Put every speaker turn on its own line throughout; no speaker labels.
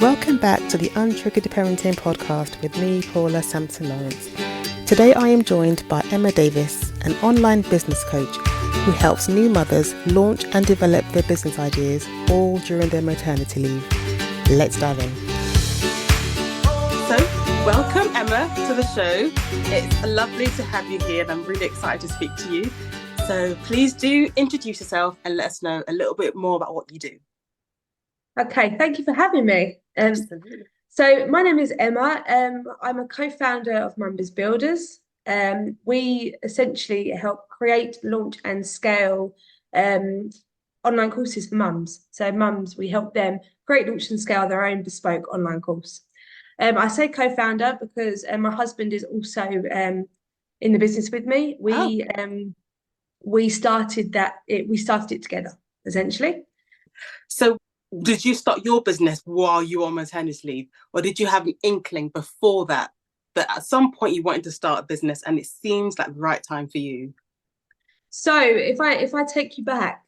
Welcome back to the Untriggered Parenting Podcast with me, Paula Sampson Lawrence. Today I am joined by Emma Davis, an online business coach who helps new mothers launch and develop their business ideas all during their maternity leave. Let's dive in.
So, welcome Emma to the show. It's lovely to have you here and I'm really excited to speak to you. So please do introduce yourself and let us know a little bit more about what you do.
Okay, thank you for having me. So my name is Emma. I'm a co-founder of Mumbiz Builders. We essentially help create, launch and scale online courses for mums. So mums, we help them create, launch and scale their own bespoke online course. I say co-founder because my husband is also in the business with me. We started it together, essentially.
So did you start your business while you were on maternity leave, or did you have an inkling before that at some point you wanted to start a business and it seems like the right time for you?
So if I take you back,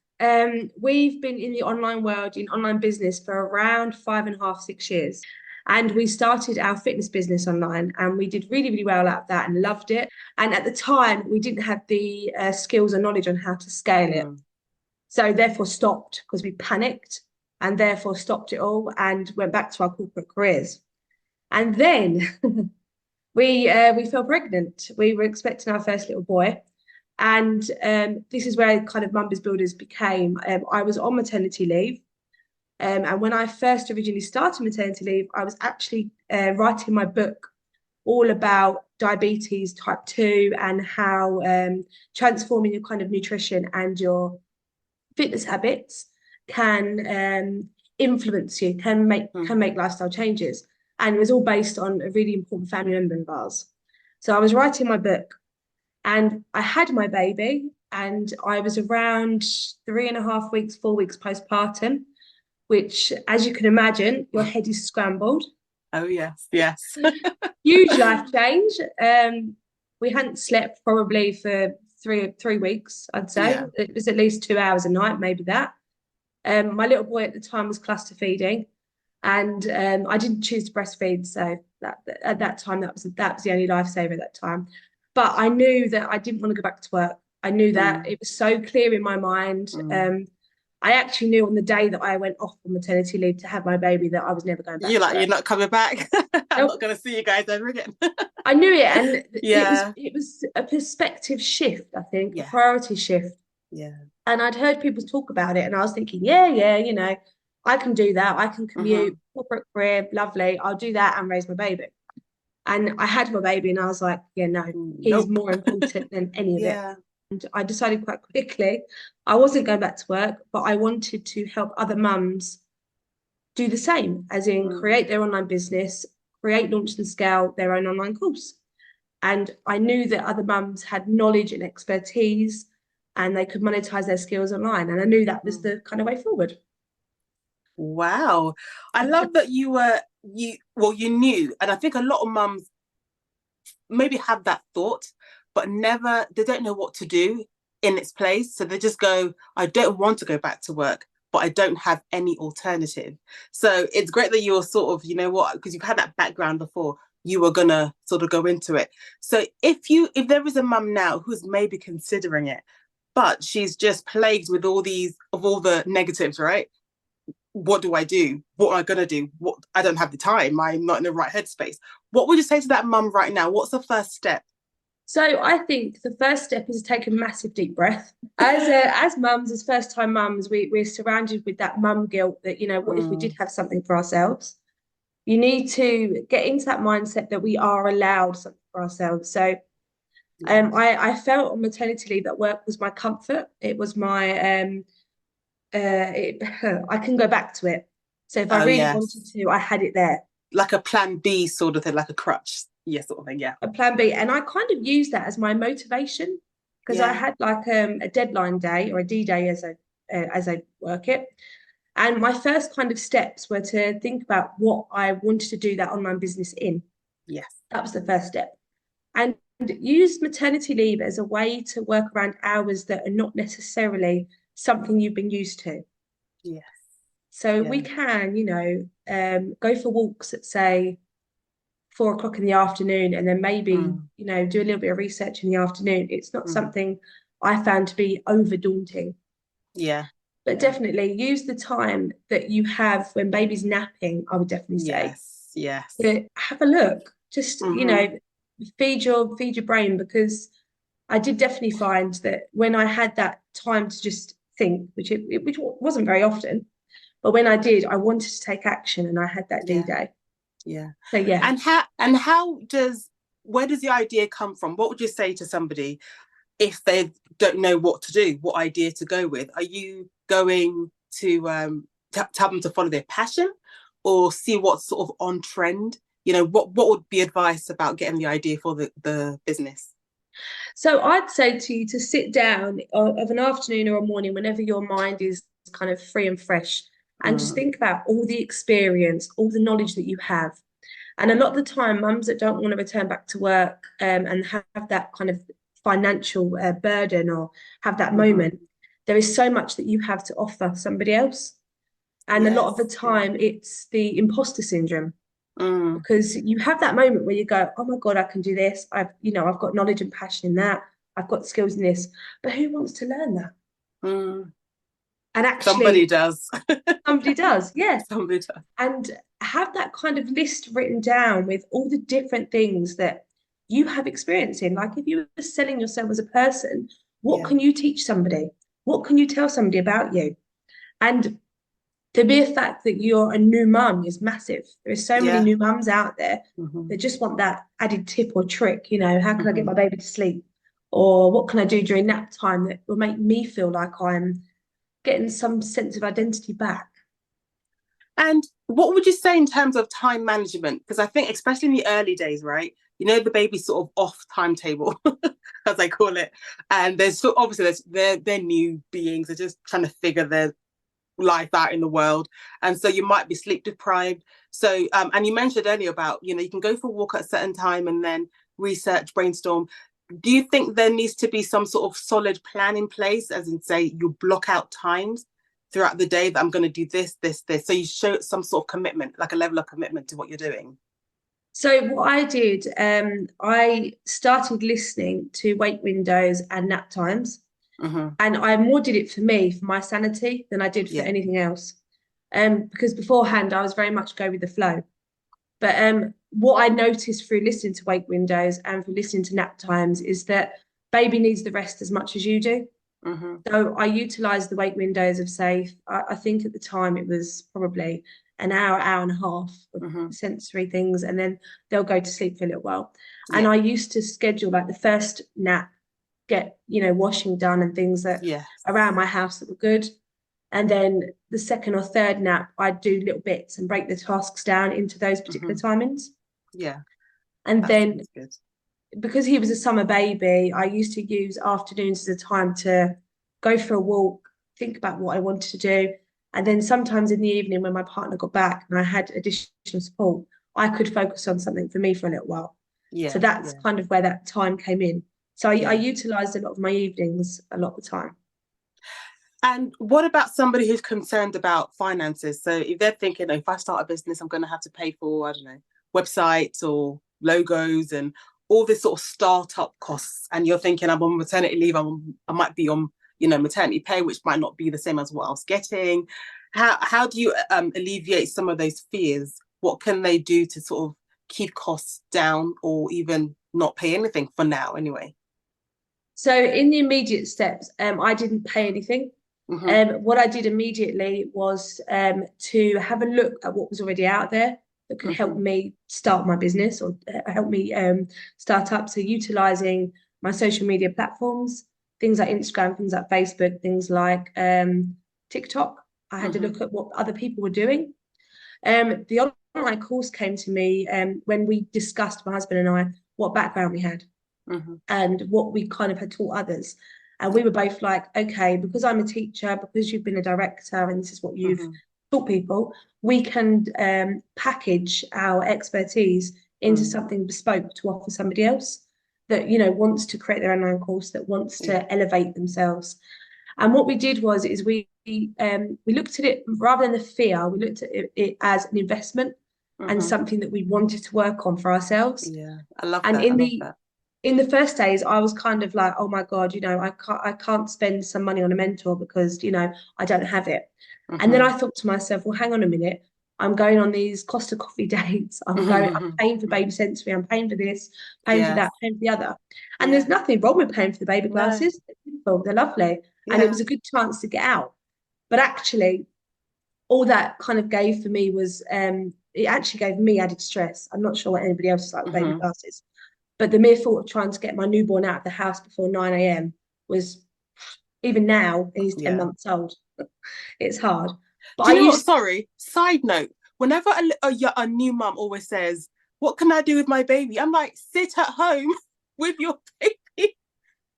we've been in the online world, in online business for around 5.5, 6 years. And we started our fitness business online and we did really, really well at that and loved it. And at the time, we didn't have the skills or knowledge on how to scale it. So therefore stopped because we panicked and therefore stopped it all and went back to our corporate careers. And then we fell pregnant. We were expecting our first little boy. And this is where kind of Mumbiz Builders became. I was on maternity leave. And when I first originally started maternity leave, I was actually writing my book all about diabetes type 2 and how transforming your kind of nutrition and your fitness habits can influence you, can make lifestyle changes. And it was all based on a really important family member of ours. So I was writing my book and I had my baby and I was around 3.5 weeks, 4 weeks postpartum, which, as you can imagine, your head is scrambled.
Oh, yes.
Huge life change. We hadn't slept probably for three weeks, I'd say. Yeah. It was at least 2 hours a night, maybe that. My little boy at the time was cluster feeding and I didn't choose to breastfeed. So at that time, that was the only lifesaver at that time. But I knew that I didn't want to go back to work. I knew that it was so clear in my mind. I actually knew on the day that I went off on maternity leave to have my baby that I was never going back.
You're not coming back. I'm not going to see you guys ever again.
I knew it, and it was a perspective shift, I think, a priority shift.
Yeah.
And I'd heard people talk about it, and I was thinking, yeah, I can do that. I can commute, corporate career, lovely. I'll do that and raise my baby. And I had my baby, and I was like, he's more important than any of it. And I decided quite quickly I wasn't going back to work, but I wanted to help other mums do the same, as in create their online business, create, launch and scale their own online course. And I knew that other mums had knowledge and expertise and they could monetize their skills online. And I knew that was the kind of way forward.
Wow. I love that you knew. And I think a lot of mums maybe have that thought, but they don't know what to do in its place. So they just go, I don't want to go back to work, but I don't have any alternative. So it's great that you're sort of, because you've had that background before, you were going to sort of go into it. So if there is a mum now who's maybe considering it, but she's just plagued with all the negatives, right? What do I do? What am I going to do? I don't have the time. I'm not in the right headspace. What would you say to that mum right now? What's the first step?
So I think the first step is to take a massive deep breath. As mums, as first-time mums, we're surrounded with that mum guilt that, what if we did have something for ourselves? You need to get into that mindset that we are allowed something for ourselves. So I felt on maternity leave that work was my comfort. It was my, I can go back to it. So if I really wanted to, I had it there.
Like a plan B sort of thing, like a crutch. Yeah, sort of thing, yeah.
A plan B. And I kind of used that as my motivation because I had like a deadline day or a D-day as I work it. And my first kind of steps were to think about what I wanted to do that online business in.
Yes.
That was the first step. And use maternity leave as a way to work around hours that are not necessarily something you've been used to.
Yes.
So
Yeah.
we can, go for walks at, say, 4 o'clock in the afternoon, and then maybe, do a little bit of research in the afternoon. It's not something I found to be over daunting.
Yeah.
But definitely use the time that you have when baby's napping, I would definitely say.
Yes.
To have a look. Just, feed your brain, because I did definitely find that when I had that time to just think, which wasn't very often, but when I did, I wanted to take action, and I had that D-Day.
Yeah.
So yeah.
And where does the idea come from? What would you say to somebody if they don't know what to do, what idea to go with? Are you going to tell them to follow their passion, or see what's sort of on trend? What would be advice about getting the idea for the business?
So I'd say to you to sit down of an afternoon or a morning, whenever your mind is kind of free and fresh, and just think about all the experience, all the knowledge that you have. And a lot of the time, mums that don't want to return back to work and have that kind of financial burden, or have that moment, there is so much that you have to offer somebody else. And a lot of the time, it's the imposter syndrome. Because you have that moment where you go, oh my God, I can do this. I've got knowledge and passion in that. I've got skills in this. But who wants to learn that? And actually,
somebody does.
Somebody does, yeah.
Somebody does.
And have that kind of list written down with all the different things that you have experience in. Like, if you were selling yourself as a person, what can you teach somebody? What can you tell somebody about you? And the mere fact that you're a new mum is massive. There are so many new mums out there that just want that added tip or trick. How can I get my baby to sleep? Or what can I do during nap time that will make me feel like I'm getting some sense of identity back?
And what would you say in terms of time management? Because I think, especially in the early days, right? The baby's sort of off timetable, as I call it. And they're new beings. They're just trying to figure their life out in the world. And so you might be sleep deprived. So, and you mentioned earlier about, you can go for a walk at a certain time and then research, brainstorm. Do you think there needs to be some sort of solid plan in place, as in, say, you block out times throughout the day that I'm going to do this. So you show some sort of commitment, like a level of commitment to what you're doing.
So what I did, I started listening to wake windows and nap times. And I more did it for me, for my sanity, than I did for anything else. Because beforehand, I was very much go with the flow. But what I noticed through listening to wake windows and through listening to nap times is that baby needs the rest as much as you do. So I utilised the wake windows of, say, I think at the time it was probably an hour and a half of sensory things, and then they'll go to sleep for a little while. And I used to schedule, like, the first nap, get washing done and things that around my house that were good, and then the second or third nap I'd do little bits and break the tasks down into those particular timings. And that then because he was a summer baby, I used to use afternoons as a time to go for a walk, think about what I wanted to do, and then sometimes in the evening when my partner got back and I had additional support, I could focus on something for me for a little while. So that's kind of where that time came in. So I utilised a lot of my evenings a lot of the time.
And what about somebody who's concerned about finances? So if they're thinking, if I start a business, I'm going to have to pay for, I don't know, websites or logos and all this sort of startup costs, and you're thinking, I'm on maternity leave, I might be on, maternity pay, which might not be the same as what I was getting. How do you alleviate some of those fears? What can they do to sort of keep costs down, or even not pay anything for now anyway?
So in the immediate steps, I didn't pay anything. What I did immediately was to have a look at what was already out there that could help me start my business, or help me start up. So utilising my social media platforms, things like Instagram, things like Facebook, things like TikTok. I had to look at what other people were doing. The online course came to me when we discussed, my husband and I, what background we had and what we kind of had taught others. And we were both like, okay, because I'm a teacher, because you've been a director and this is what you've taught people, we can package our expertise into something bespoke to offer somebody else that, wants to create their online course, that wants to elevate themselves. And what we did is we looked at it rather than the fear, we looked at it as an investment and something that we wanted to work on for ourselves.
Yeah, I love
And
that. I love that.
in the first days, I was kind of like, oh my God, you know, I can't spend some money on a mentor because, you know, I don't have it. And then I thought to myself, well, hang on a minute. I'm going on these Costa Coffee dates. I'm paying for Baby Sensory. I'm paying for this, paying for that, paying for the other. And there's nothing wrong with paying for the baby classes. They're beautiful. They're lovely. And it was a good chance to get out. But actually, all that kind of gave for me was, it actually gave me added stress. I'm not sure what anybody else is like with baby classes. But the mere thought of trying to get my newborn out of the house before 9 a.m. was, even now, and he's 10 months old, it's hard. But
Do you know what? Sorry, side note. Whenever a new mum always says, what can I do with my baby? I'm like, sit at home with your baby.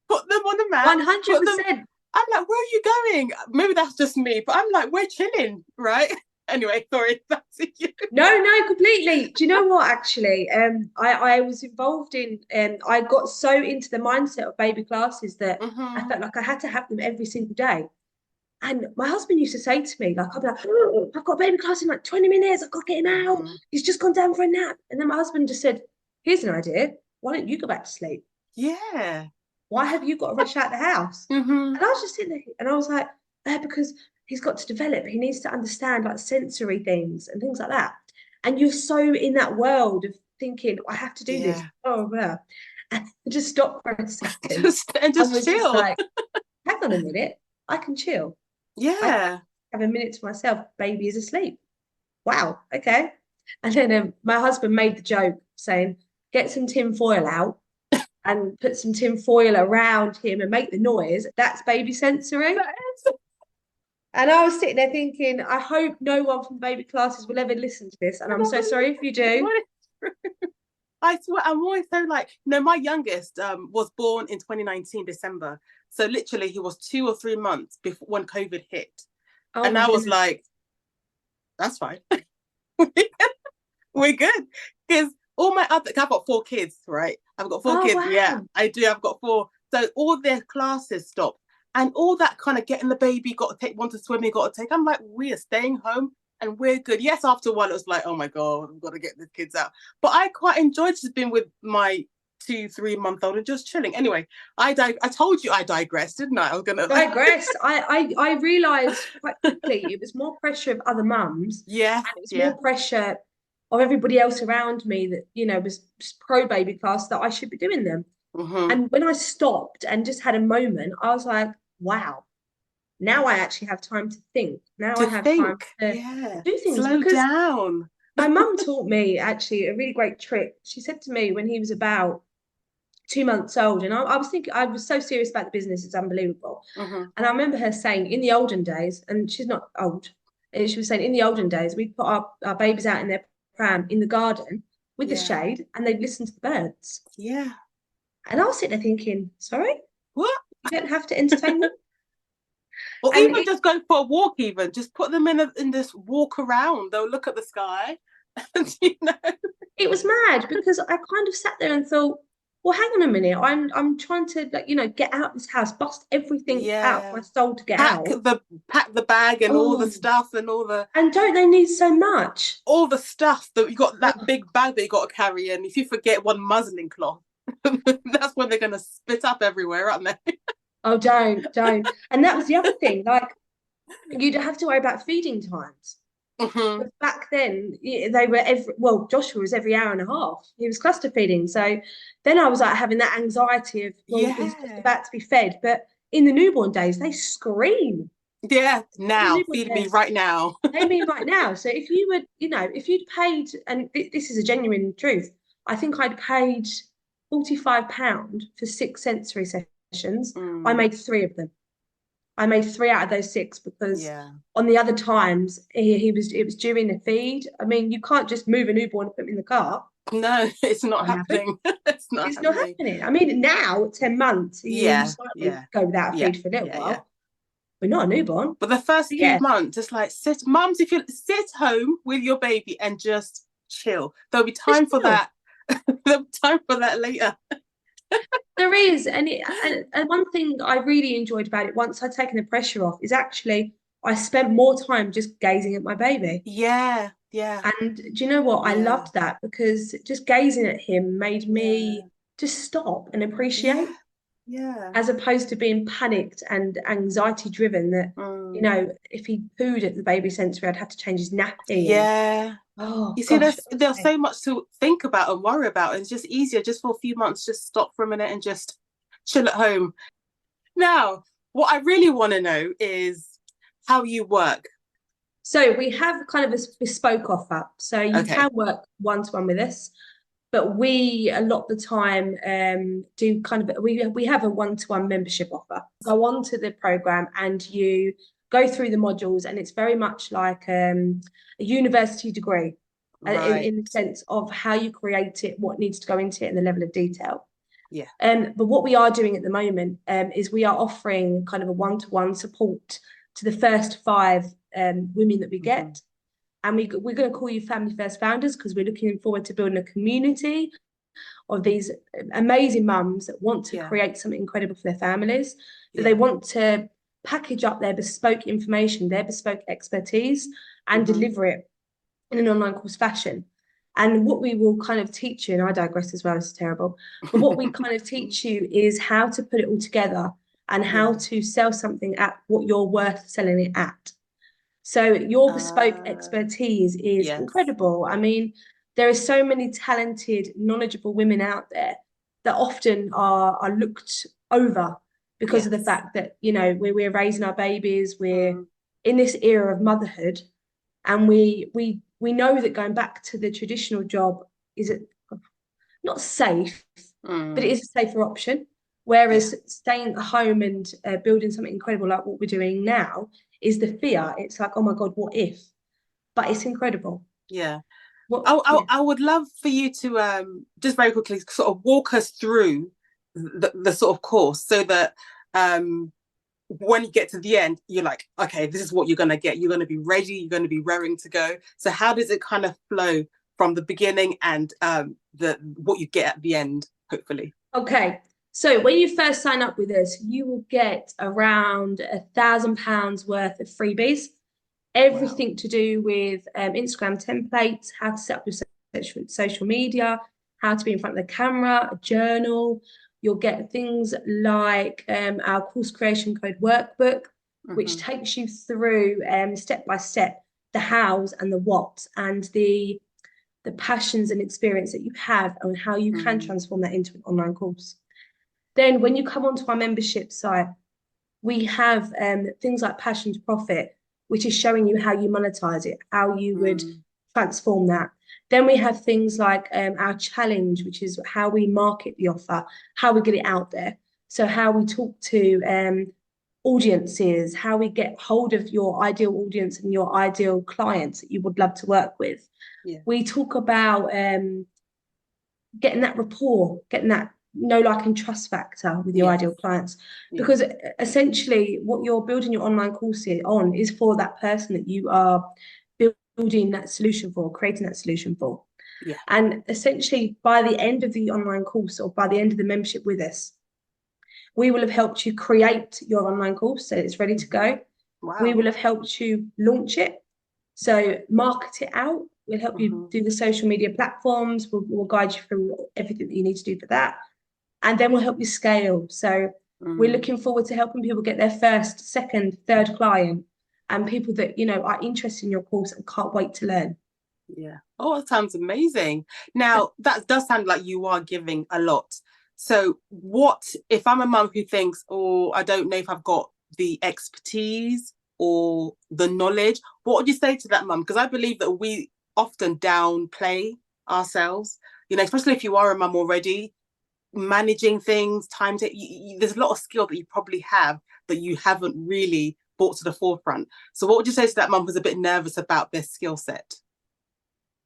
Put them on a mat.
100%.
I'm like, where are you going? Maybe that's just me, but I'm like, we're chilling, right? Anyway, sorry, that's you.
No, completely. Do you know what, actually? I was involved in, I got so into the mindset of baby classes that I felt like I had to have them every single day. And my husband used to say to me, like, I'd be like, oh, I've got a baby class in like 20 minutes. I've got to get him out. He's just gone down for a nap. And then my husband just said, here's an idea. Why don't you go back to sleep?
Yeah.
Why have you got to rush out the house? And I was just sitting there and I was like, because he's got to develop. He needs to understand like sensory things and things like that. And you're so in that world of thinking, I have to do this. Oh, well. And just stop for a second.
just chill.
Just like, hang on a minute. I can chill.
Yeah.
Have a minute to myself. Baby is asleep. Wow. Okay. And then my husband made the joke saying, get some tin foil out and put some tin foil around him and make the noise. That's baby sensory. And I was sitting there thinking, I hope no one from baby classes will ever listen to this. And I'm so sorry if you do.
I swear, I'm always so like, my youngest was born in 2019, December. So literally he was 2 or 3 months before when COVID hit. And I was like, that's fine. We're good. Because all my I've got 4 kids, right? I've got 4 kids. Wow. Yeah, I do. I've got 4. So all their classes stopped. And all that kind of getting the baby, got to take one to swimming, got to take. I'm like, we are staying home and we're good. Yes, after a while, it was like, oh my God, I've got to get the kids out. But I quite enjoyed just being with my 2-3 month old and just chilling. Anyway, I told you I digressed, didn't I? I was gonna
digress. I realised quite quickly it was more pressure of other mums.
Yeah.
And it was more pressure of everybody else around me that, you know, was pro baby class that I should be doing them. And when I stopped and just had a moment, I was like, wow, now I actually have time to think. Now I have time to do things.
Slow down.
My mum taught me actually a really great trick. She said to me when he was about 2 months old, and I was thinking, I was so serious about the business, it's unbelievable. And I remember her saying in the olden days, and she's not old, she was saying in the olden days, we'd put our babies out in their pram in the garden with the shade and they'd listen to the birds.
Yeah.
And I was sitting there thinking, sorry?
What?
You don't have to entertain them?
Or even just go for a walk, even. Just put them in this walk around. They'll look at the sky. And, you know.
It was mad because I kind of sat there and thought, well, hang on a minute. I'm trying to, like, you know, get out of this house, bust everything out of my soul to get out.
Pack the bag and all the stuff and all the...
And don't they need so much?
All the stuff that you got, that big bag that you got to carry. And if you forget one muslin cloth, that's when they're going to spit up everywhere, aren't they?
Oh, don't. And that was the other thing. Like, you'd have to worry about feeding times. But back then, they were Joshua was every hour and a half. He was cluster feeding. So then I was like having that anxiety of, he's just about to be fed. But in the newborn days, they scream.
Yeah, now, feed me right now.
Feed me right now. So if you would, you know, if you'd paid, and this is a genuine truth, I think I'd paid £45 for 6 sensory sessions. I made 3 of them. I made 3 out of those 6 because on the other times it was during the feed. I mean, you can't just move a newborn and put him in the car.
No, it's not happening. It's not happening.
I mean, now at 10 months, you go without a feed for a little while. But not a newborn.
But the first few months, it's like, mums, if you sit home with your baby and just chill. There'll be time for that. There'll be time for that later.
There is, and one thing I really enjoyed about it, once I'd taken the pressure off, is actually I spent more time just gazing at my baby.
Yeah, yeah,
And do you know what? I
yeah,
loved that because just gazing at him made
yeah,
me just stop and appreciate,
yeah, yeah.
as opposed to being panicked and anxiety driven that,
Mm.
if he pooed at the baby sensory, I'd have to change his nappy and
Yeah.
oh
You see,
gosh,
there's
honestly.
so much to think about and worry about. And it's just easier just for a few months, just stop for a minute and just chill at home. Now, what I really want to know is how you work.
So we have kind of a bespoke offer. So you
Okay.
can work one-to-one with us, but we a lot of the time do kind of we have a one-to-one membership offer. Go on to the program and you go through the modules, and it's very much like a university degree
Right.
in the sense of how you create it, what needs to go into it, and the level of detail.
Yeah.
But what we are doing at the moment is we are offering kind of a one-to-one support to the first 5 women that we get.
Mm-hmm.
And we're going to call you Family First Founders because we're looking forward to building a community of these amazing mums that want to
Yeah.
create something incredible for their families, that they
Yeah.
want to package up their bespoke information, their bespoke expertise, and
Mm-hmm.
deliver it in an online course fashion. And what we will kind of teach you, and I digress as well, it's terrible, but what we kind of teach you is how to put it all together and how
Yeah.
to sell something at what you're worth selling it at. So your bespoke expertise is
Yes.
incredible. I mean, there are so many talented, knowledgeable women out there that often are looked over because of the
Yes.
fact that, we're raising our babies, we're
Mm.
in this era of motherhood, and we know that going back to the traditional job is not safe, but it
Mm.
is a safer option.
Yeah.
Whereas staying at home and building something incredible like what we're doing now is the fear. It's like, oh my God, what if? But it's incredible.
Yeah.
What? Yeah.
I would love for you to just very quickly sort of walk us through the sort of course so that when you get to the end, you're like, okay, this is what you're going to get. You're going to be ready. You're going to be raring to go. So how does it kind of flow from the beginning and the what you get at the end, hopefully?
Okay. So when you first sign up with us, you will get around £1,000 worth of freebies.
Wow.
Everything to do with Instagram templates, how to set up your social media, how to be in front of the camera, a journal. You'll get things like our course creation code workbook, which
Mm-hmm.
takes you through step by step the hows and the whats and the passions and experience that you have and how you can
Mm.
transform that into an online course. Then when you come onto our membership site, we have things like Passion to Profit, which is showing you how you monetize it, how you would
Mm.
transform that. Then we have things like our challenge, which is how we market the offer, how we get it out there. So how we talk to audiences, how we get hold of your ideal audience and your ideal clients that you would love to work with.
Yeah.
We talk about getting that rapport, getting that know, like, and trust factor with your
Yes.
ideal clients.
Yeah.
Because essentially, what you're building your online course on is for that person that you are building that solution for, creating that solution for.
Yeah.
And essentially, by the end of the online course or by the end of the membership with us, we will have helped you create your online course so it's ready to go. We
Wow.
will have helped you launch it, so market it out. We'll help you
Mm-hmm.
do the social media platforms. We'll guide you through everything that you need to do for that. And then we'll help you scale. So we're
Mm.
looking forward to helping people get their first, second, third client, and people that, are interested in your course and can't wait to learn.
Yeah. Oh, that sounds amazing. Now, that does sound like you are giving a lot. So, what if I'm a mum who thinks, oh, I don't know if I've got the expertise or the knowledge? What would you say to that mum? Because I believe that we often downplay ourselves, especially if you are a mum already, managing things, there's a lot of skill that you probably have that you haven't really brought to the forefront. So, what would you say to that mum who's a bit nervous about their skill set?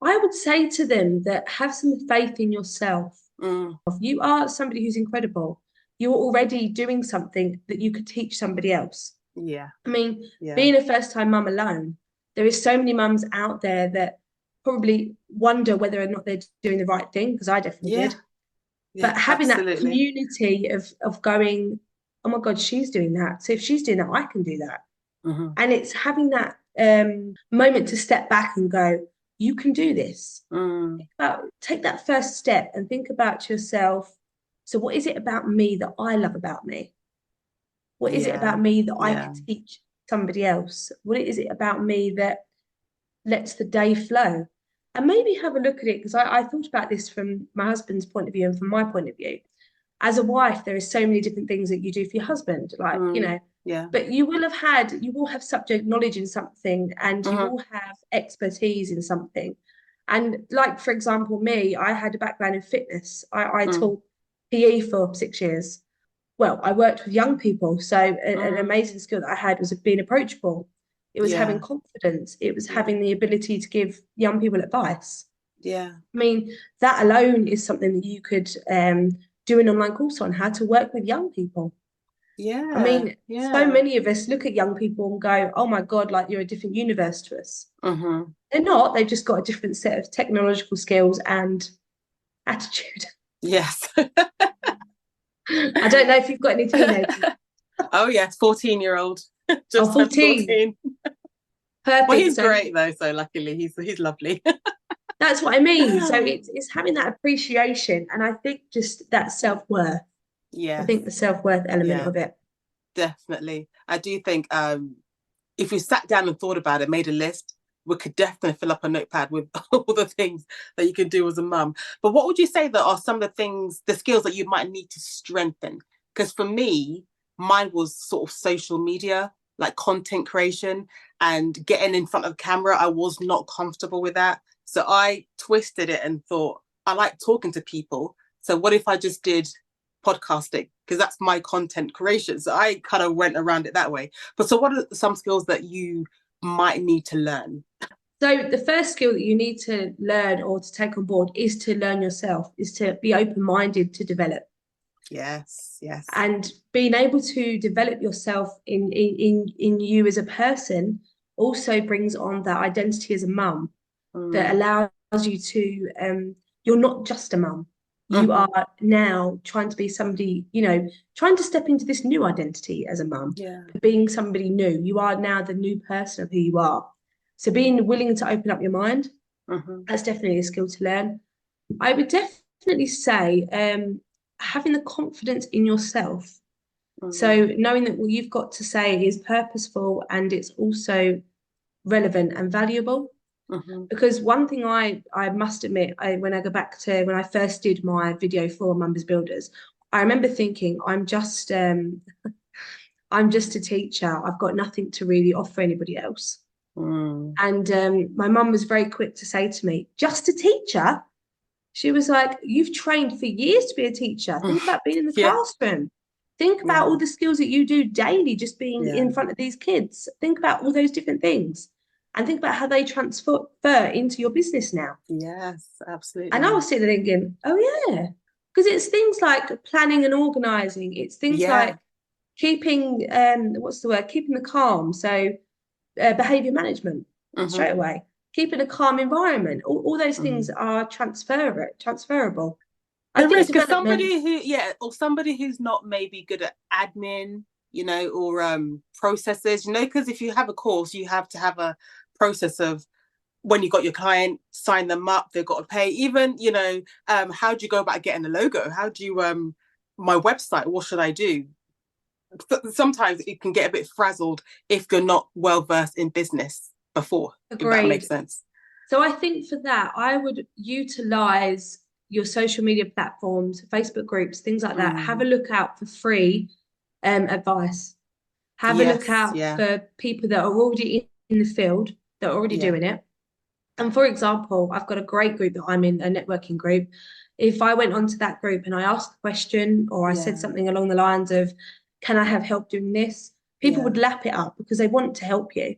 I would say to them that have some faith in yourself.
Mm.
You are somebody who's incredible. You're already doing something that you could teach somebody else.
Yeah.
I mean,
Yeah.
being a first-time mum alone, there is so many mums out there that probably wonder whether or not they're doing the right thing, because I definitely
Yeah.
did. But
Yeah,
having that
absolutely.
community of going, oh my God, she's doing that. So if she's doing that, I can do that.
Hmm.
And it's having that moment to step back and go, you can do this.
Mm.
Take that first step and think about yourself. So what is it about me that I love about me? What is it
Yeah,
about me that I
yeah.
can teach somebody else? What is it about me that lets the day flow? And maybe have a look at it, because I thought about this from my husband's point of view and from my point of view. As a wife, there are so many different things that you do for your husband, like,
Mm. Yeah.
but you will have subject knowledge in something, and you
Hmm.
will have expertise in something. And like, for example, me, I had a background in fitness. I
Mm.
taught PE for 6 years. Well, I worked with young people. So an
Mm.
amazing skill that I had was being approachable. It was having
Yeah,
confidence. It was
yeah,
having the ability to give young people advice.
yeah,
I mean, that alone is something that you could do an online course on, how to work with young people. I
yeah,
mean, so
yeah.
many of us look at young people and go, oh my God, like you're a different universe to us.
Hmm.
They're not, they've just got a different set of technological skills and attitude.
Yes.
I don't know if you've got any teenagers.
Oh yes, 14-year-old.
Oh,
Just turned
14.
14. Well,
Perfect.
he's
So
great though, so luckily he's lovely.
that's what I mean. So it's having that appreciation. And I think just that self-worth. I
Yes,
think the self-worth element
yeah,
of it.
definitely. I do think if we sat down and thought about it, made a list, we could definitely fill up a notepad with all the things that you can do as a mum. But what would you say that are some of the things, the skills that you might need to strengthen? Because for me, mine was sort of social media, like content creation and getting in front of the camera. I was not comfortable with that. So I twisted it and thought, I like talking to people. So what if I just did podcasting? Because that's my content creation. So I kind of went around it that way. But so what are some skills that you might need to learn?
So the first skill that you need to learn or to take on board is to learn yourself, is to be open-minded to develop.
Yes, yes.
And being able to develop yourself in you as a person also brings on that identity as a mum that
Mm.
allows you to you're not just a mum. You
Mm-hmm.
are now trying to be somebody, trying to step into this new identity as a mum,
Yeah.
being somebody new. You are now the new person of who you are. So being willing to open up your mind,
Mm-hmm.
that's definitely a skill to learn. I would definitely say having the confidence in yourself.
Mm-hmm.
So knowing that what you've got to say is purposeful and it's also relevant and valuable.
Mm-hmm.
Because one thing I must admit, when I go back to when I first did my video for Mumbles Builders, I remember thinking I'm just a teacher. I've got nothing to really offer anybody else.
Mm.
And my mum was very quick to say to me, just a teacher? She was like, you've trained for years to be a teacher. Think about being in the
Yeah,
classroom. Think about
yeah,
all the skills that you do daily, just being
yeah.
in front of these kids. Think about all those different things and think about how they transfer into your business now.
Yes,
And I
absolutely.
was sitting there thinking, oh, yeah, because it's things like planning and organizing. It's things
Yeah.
like keeping, what's the word? Keeping the calm. So behavior management
Mm-hmm.
straight away, keeping a calm environment. All those things
Mm.
are transferable. I
There
think
is, because
development.
somebody who, yeah, or somebody who's not maybe good at admin, or processes, because if you have a course, you have to have a process of when you got your client, sign them up, they've got to pay. Even, how do you go about getting a logo? How do you my website, what should I do? Sometimes it can get a bit frazzled if you're not well versed in business before, if that makes
Agreed.
sense.
So I think for that, I would utilize your social media platforms, Facebook groups, things like that. Have a
Mm.
look out for free advice. Have a look
Yes,
out
yeah,
for people that are already in the field, that are already
yeah,
doing it. And for example, I've got a great group that I'm in, a networking group. If I went onto that group and I asked a question or I said
yeah,
something along the lines of, can I have help doing this? People
yeah,
would lap it up because they want to help you.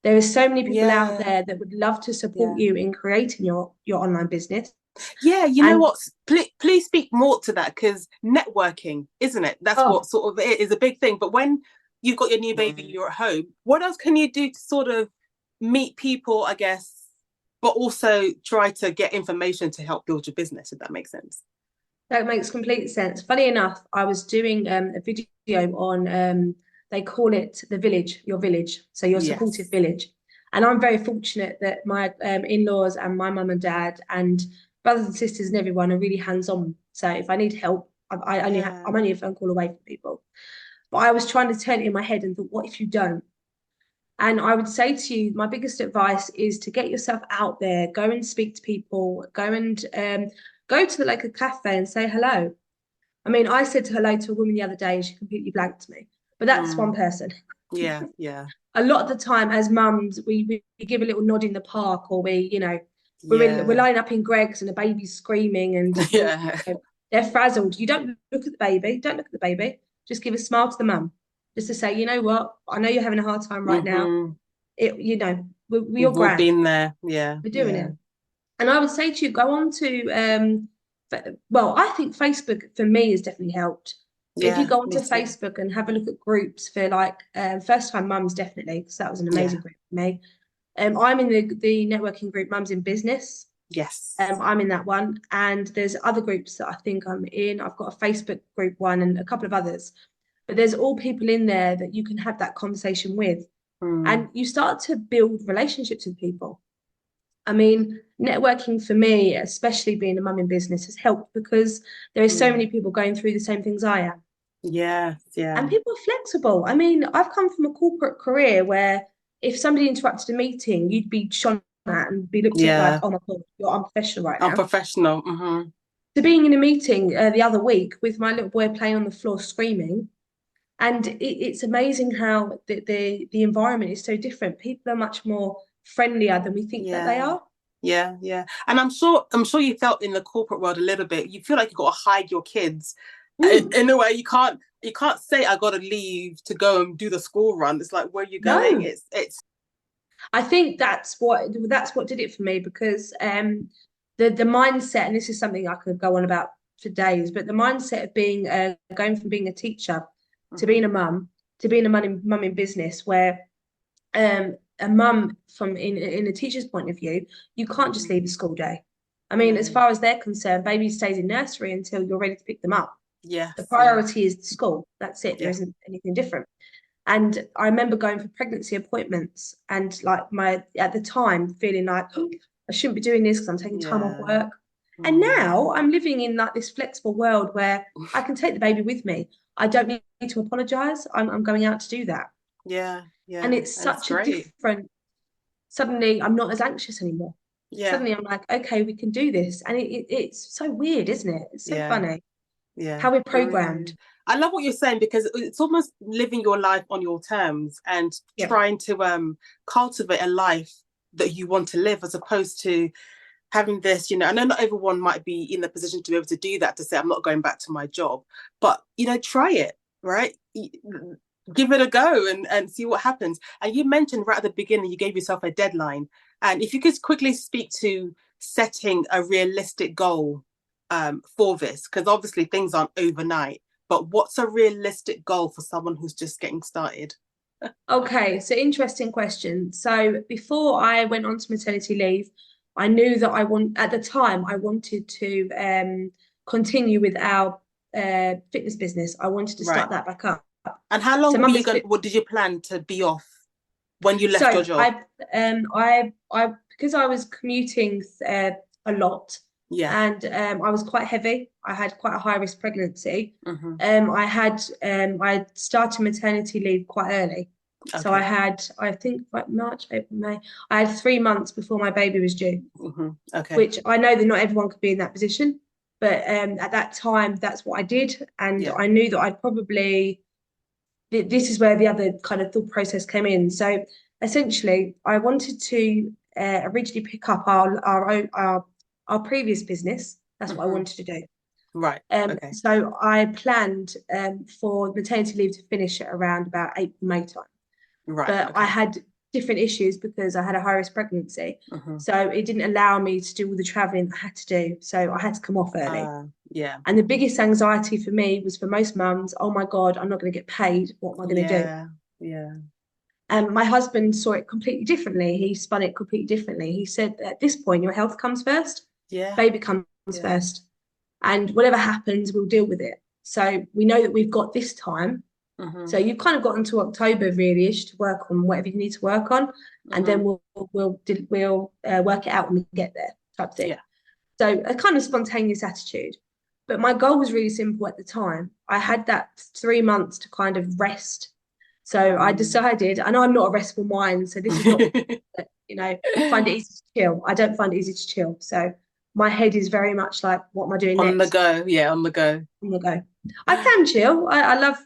There are so many people out
yeah,
there that would love to support
yeah.
you in creating your online business.
Yeah, you know
And
what? Please speak more to that, because networking, isn't it? That's what
oh,
sort of it is a big thing. But when you've got your new baby, you're at home, what else can you do to sort of meet people, I guess, but also try to get information to help build your business, if that makes sense?
That makes complete sense. Funny enough, I was doing a video on they call it the village, your village, so your supportive
Yes.
village. And I'm very fortunate that my in-laws and my mum and dad and brothers and sisters and everyone are really hands-on. So if I need help,
Yeah.
I'm only a phone call away from people. But I was trying to turn it in my head and thought, what if you don't? And I would say to you, my biggest advice is to get yourself out there, go and speak to people, go to the local cafe and say hello. I mean, I said hello to a woman the other day and she completely blanked me, but that's one person.
Yeah. Yeah.
A lot of the time, as mums, we give a little nod in the park, or we're
Yeah.
lining up in Greg's and the baby's screaming and
Yeah.
they're frazzled. You don't look at the baby, don't look at the baby. Just give a smile to the mum, just to say, you know what, I know you're having a hard time right now. We're all
We've all
grand.
been there. Yeah.
We're doing
Yeah.
it. And I would say to you, go on to I think Facebook for me has definitely helped. If you
Yeah.
go
Me
onto
too.
Facebook and have a look at groups for like first time mums, definitely, because that was an amazing
Yeah.
group for me. I'm in the networking group Mums in Business.
Yes.
I'm in that one, and there's other groups that I think I'm in. I've got a Facebook group one and a couple of others, but there's all people in there that you can have that conversation with, and you start to build relationships with people. I mean, networking for me, especially being a mum in business, has helped because there are so many people going through the same things I am.
Yeah. Yeah.
And people are flexible. I mean, I've come from a corporate career where if somebody interrupted a meeting, you'd be shone at and be looked at like,
Yeah.
oh my God, you're unprofessional right now.
Unprofessional.
To being in a meeting the other week with my little boy playing on the floor screaming. And it's amazing how the environment is so different. People are much more friendlier than we think that they
Yeah.
are.
Yeah. Yeah. And I'm sure you felt in the corporate world a little bit. You feel like you got to hide your kids. In a way, you can't say I got to leave to go and do the school run. It's like, where are you going?
No.
It's
I think that's what did it for me, because the mindset, and this is something I could go on about for days, but the mindset of being going from being a teacher to being a mum, to being a mum in business, where a mum from in a teacher's point of view, you can't just leave a school day. I mean, as far as they're concerned, baby stays in nursery until you're ready to pick them up.
Yes.
The priority is the school. That's it. There
Yeah.
isn't anything different. And I remember going for pregnancy appointments and like at the time feeling like, oh, I shouldn't be doing this because I'm taking time off work. And now I'm living in like this flexible world where I can take the baby with me. I don't need to apologize. I'm going out to do that.
Yeah. Yeah.
And it's such a different, suddenly I'm not as anxious anymore.
Yeah.
Suddenly I'm like, okay, we can do this. And it's so weird, isn't it? It's so funny.
Yeah.
How we're programmed.
I love what you're saying, because it's almost living your life on your terms and trying to cultivate a life that you want to live, as opposed to having this, I know not everyone might be in the position to be able to do that, to say, I'm not going back to my job, but, try it, right? Give it a go and see what happens. And you mentioned right at the beginning, you gave yourself a deadline. And if you could quickly speak to setting a realistic goal for this, because obviously things aren't overnight, but what's a realistic goal for someone who's just getting started?
Okay, so interesting question. So before I went on to maternity leave, I knew that at the time I wanted to continue with our fitness business. I wanted to start that back up.
And how long what did you plan to be off when you left your job?
I because I was commuting a lot.
Yeah.
And I was quite heavy. I had quite a high risk pregnancy. I started maternity leave quite early. Okay. So I think March, April, May. I had 3 months before my baby was due.
Okay.
Which I know that not everyone could be in that position, but at that time, that's what I did. And I knew that I'd probably, this is where the other kind of thought process came in. So essentially, I wanted to originally pick up our previous business. That's what I wanted to do.
Right. Okay.
So I planned for maternity leave to finish at around about April, May time.
Right.
But I had different issues because I had a high risk pregnancy. So it didn't allow me to do all the traveling I had to do. So I had to come off early.
Yeah.
And the biggest anxiety for me was, for most mums, oh my God, I'm not going to get paid. What am I going to do?
Yeah.
And my husband saw it completely differently. He spun it completely differently. He said, at this point, your health comes first.
Yeah.
Baby comes first. and whatever happens, we'll deal with it. So we know that we've got this time. So you've kind of got until October really-ish to work on whatever you need to work on, and then we'll work it out when we get there, type thing.
Yeah.
So a kind of spontaneous attitude. But my goal was really simple at the time. I had that 3 months to kind of rest. So I decided, I know I'm not a restful mind, so this is not, find it easy to chill. I don't find it easy to chill. So my head is very much like, what am I doing next?
On the go. Yeah, on the go.
On the go. I can chill. I love,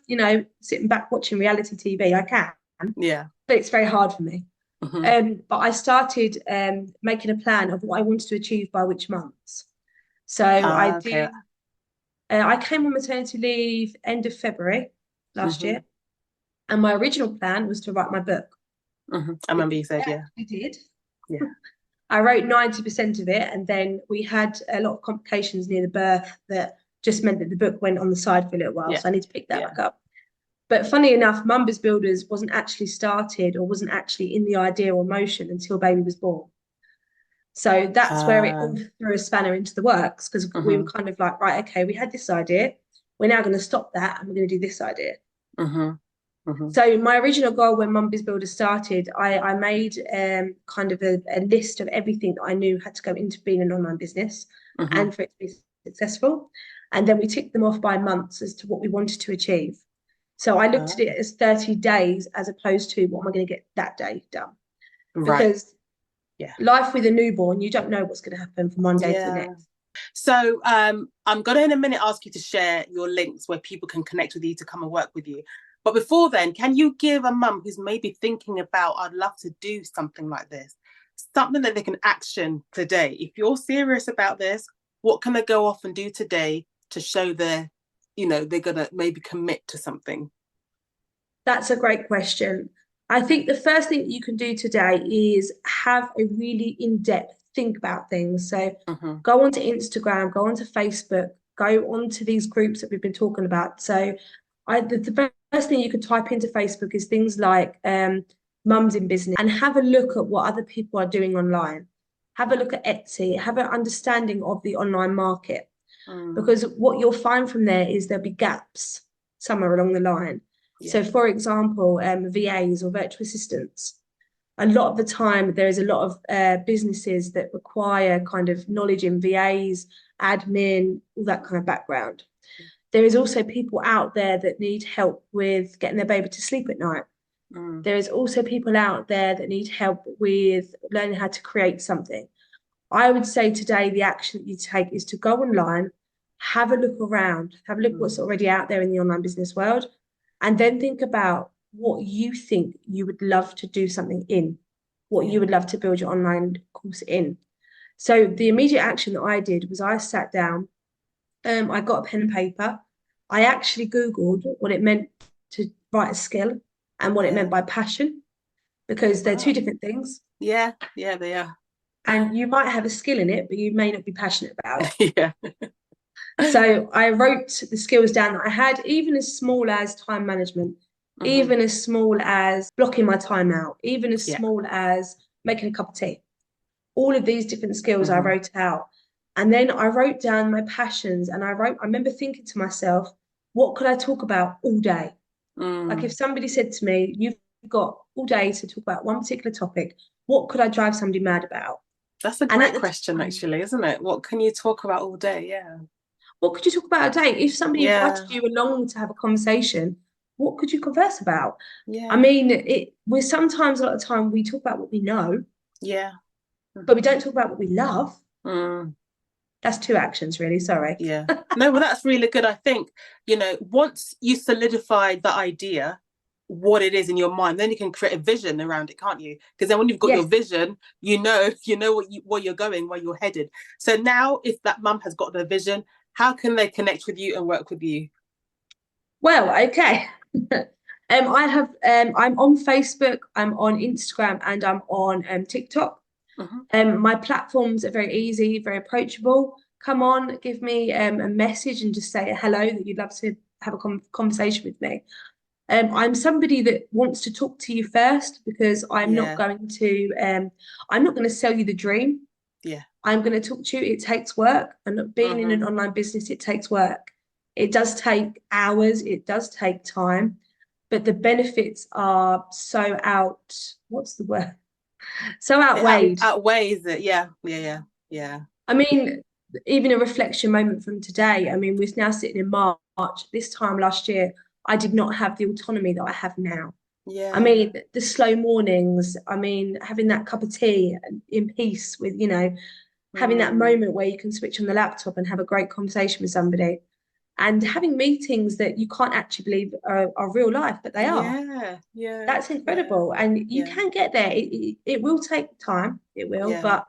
sitting back watching reality TV. I can.
Yeah.
But it's very hard for me. But I started making a plan of what I wanted to achieve by which months. So I came on maternity leave end of February last year. And my original plan was to write my book.
I remember you said, yeah.
I did.
Yeah.
I wrote 90% of it, and then we had a lot of complications near the birth that just meant that the book went on the side for a little while. So I need to pick that back up. But funny enough, Mumba's Builders wasn't actually started or wasn't actually in the idea or motion until baby was born. So that's where it all threw a spanner into the works, because we were kind of like, right, okay, we had this idea. We're now going to stop that and we're going to do this idea. So my original goal when Mumba's Builders started, I made kind of a list of everything that I knew had to go into being an online business and for it to be successful. And then we ticked them off by months as to what we wanted to achieve. So I looked at it as 30 days as opposed to what am I going to get that day done? Because life with a newborn, you don't know what's going to happen from one day to the next.
So I'm going to in a minute ask you to share your links where people can connect with you to come and work with you. But before then, can you give a mum who's maybe thinking about, I'd love to do something like this, something that they can action today? If you're serious about this, what can they go off and do today to show they're going to maybe commit to something?
That's a great question. I think the first thing that you can do today is have a really in-depth think about things. So go onto Instagram, go onto Facebook, go onto these groups that we've been talking about. So the first thing you could type into Facebook is things like mums in business, and have a look at what other people are doing online. Have a look at Etsy, have an understanding of the online market. Because what you'll find from there is there'll be gaps somewhere along the line. So for example, VAs or virtual assistants, a lot of the time there is a lot of businesses that require kind of knowledge in VAs, admin, all that kind of background. There is also people out there that need help with getting their baby to sleep at night. There is also people out there that need help with learning how to create something. I would say today the action that you take is to go online, have a look around, have a look at what's already out there in the online business world, and then think about what you think you would love to do something in, what you would love to build your online course in. So the immediate action that I did was I sat down, I got a pen and paper. I actually Googled what it meant to write a skill and what it meant by passion, because they're two different things.
Yeah, they are.
And you might have a skill in it, but you may not be passionate about
it. Yeah.
So I wrote the skills down that I had, even as small as time management, even as small as blocking my time out, even as small as making a cup of tea. All of these different skills I wrote out. And then I wrote down my passions, and I remember thinking to myself, what could I talk about all day? Like if somebody said to me, you've got all day to talk about one particular topic, what could I drive somebody mad about?
That's a great question, actually, isn't it? What can you talk about all day? Yeah.
What could you talk about a day? If somebody invited you along to have a conversation, what could you converse about?
Yeah.
I mean, we're sometimes a lot of the time we talk about what we know.
Yeah.
But we don't talk about what we love. That's two actions, really. Sorry.
Yeah. No, well, that's really good. I think, once you solidify the idea, what it is in your mind, then you can create a vision around it, can't you? Because then when you've got your vision, you know where you're going, where you're headed. So now, if that mum has got the vision, how can they connect with you and work with you?
Well, okay. I'm on Facebook, I'm on Instagram, and I'm on TikTok. My platforms are very easy, very approachable. Come on, give me a message and just say hello, that you'd love to have a conversation with me. I'm somebody that wants to talk to you first, because I'm not going to sell you the dream.
Yeah.
I'm going to talk to you. It takes work, and being in an online business, it takes work. It does take hours. It does take time, but the benefits are so what's the word? So outweighed.
Outweighs it. Yeah.
I mean, even a reflection moment from today. I mean, we're now sitting in March. This time last year, I did not have the autonomy that I have now.
Yeah.
I mean, the slow mornings, I mean, having that cup of tea in peace with, having that moment where you can switch on the laptop and have a great conversation with somebody, and having meetings that you can't actually believe are real life, but they are.
Yeah.
That's incredible.
Yeah.
And you can get there. It will take time. It will. But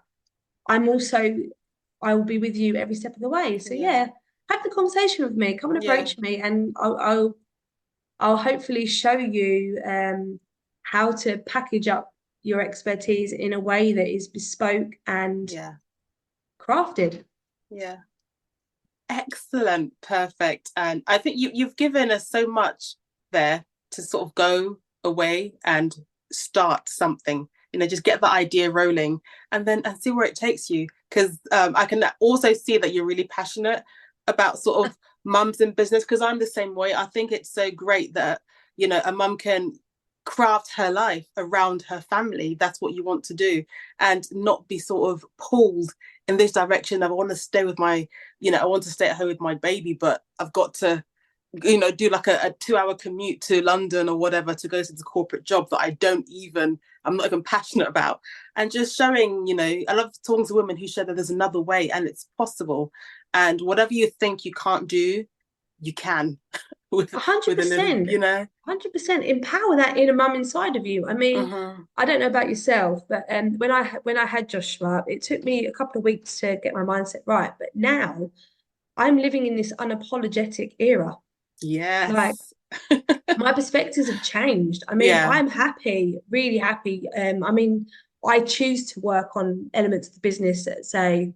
I will be with you every step of the way. So have the conversation with me. Come and approach me, and I'll hopefully show you how to package up your expertise in a way that is bespoke and crafted.
Yeah. Excellent. Perfect. And I think you've given us so much there to sort of go away and start something, just get the idea rolling and see where it takes you. Because I can also see that you're really passionate about sort of mums in business, because I'm the same way. I think it's so great that, a mum can craft her life around her family. That's what you want to do, and not be sort of pulled in this direction. I want to stay with I want to stay at home with my baby, but I've got to, do like a 2-hour commute to London or whatever to go to the corporate job that I'm not even passionate about. And just showing, I love talking to women who show that there's another way and it's possible. And whatever you think you can't do, you can.
100%. 100% empower that inner mum inside of you. I mean, I don't know about yourself, but when I had Joshua, it took me a couple of weeks to get my mindset right. But now I'm living in this unapologetic era.
Yes.
Like my perspectives have changed. I mean, I'm happy, really happy. I mean, I choose to work on elements of the business at, say,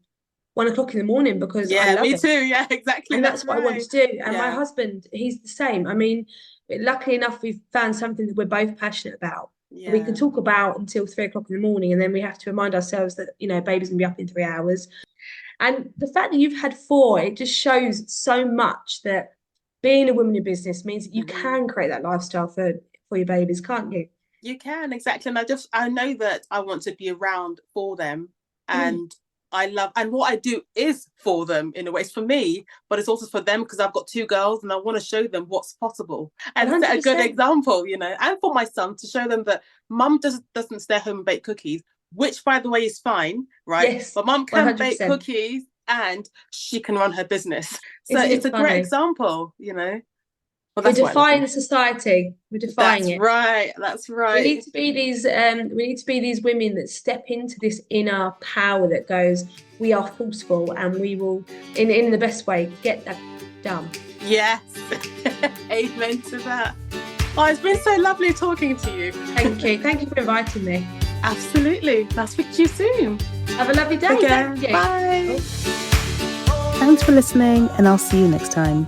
1 o'clock in the morning because I love
me
it.
too. Yeah, exactly.
And that's what I want to do. And my husband, he's the same. I mean, luckily enough, we've found something that we're both passionate about. Yeah. We can talk about until 3 o'clock in the morning, and then we have to remind ourselves that, baby's gonna be up in 3 hours. And the fact that you've had 4, it just shows so much that being a woman in business means that you can create that lifestyle for your babies, can't you?
You can, exactly. And I know that I want to be around for them, and I love, and what I do is for them in a way. It's for me, but it's also for them because I've got 2 girls and I want to show them what's possible and 100%. Set a good example, and for my son to show them that mum doesn't stay home and bake cookies, which by the way is fine, right?
Yes,
but mum can
100%.
bake cookies and she can run her business. So it's a great example, Well,
we're defying society. We're defying it.
That's right.
We need to be these women that step into this inner power that goes, we are forceful and we will, in the best way, get that done.
Yes. Amen to that. Oh, it's been so lovely talking to you.
Thank you. Thank you for inviting me.
Absolutely. I'll speak to you soon.
Have a lovely day.
Okay. Bye.
Thanks for listening, and I'll see you next time.